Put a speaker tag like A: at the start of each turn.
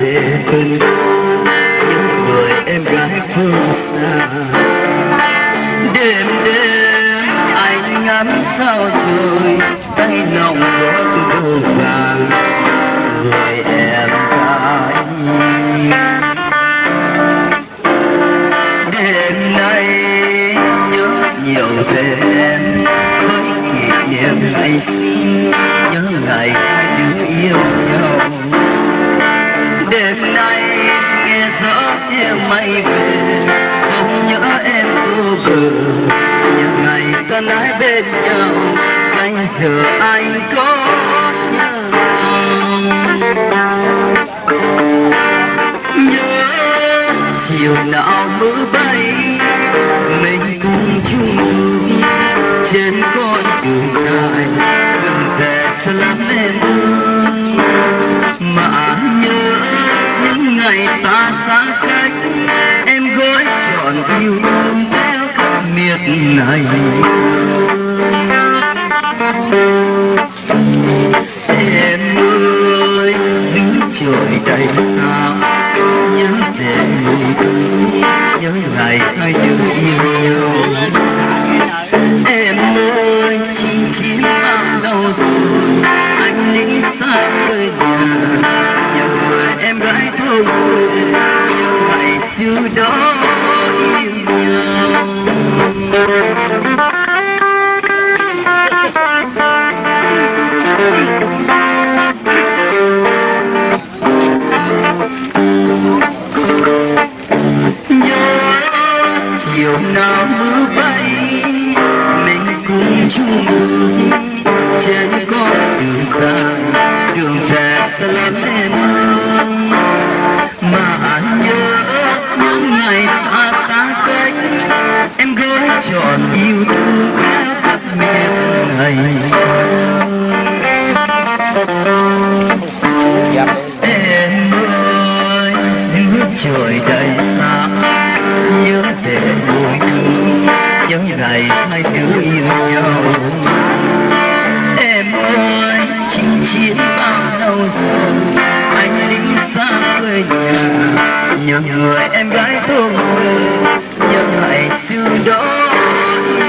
A: về từng những người em gái phương xa. Đêm đêm anh ngắm sao trời, tay lòng gót vô vàng người em gái. Đêm nay nhớ nhiều về em với kỷ niệm ngày xưa, nhớ ngày hai đứa yêu nhau. Đêm nay nghe gió em mây về, không nhớ em vô bờ, nhớ ngày ta nái bên nhau. Bây giờ anh có nhớ chiều nào mưa bay, mình cùng chung bước trên con đường dài, đường về xa lắm em ơi. Mà nhớ những ngày ta xa cách, em gói trọn yêu thương theo khắp miệt này. Em ơi giữ trời đầy sao, nhớ về mùa thu, nhớ ngày hai đứa yêu nhau. Em ơi chín bao lâu rồi anh lính xa quê nhà, nhớ người em gái thôn quê, nhớ ngày xưa đó yêu nhau. Chiều nào mưa bay, mình cùng chung bước trên con đường dài, đường về xa lắm em ơi. Mà nhớ những ngày ta xa cách, em gói trọn yêu thương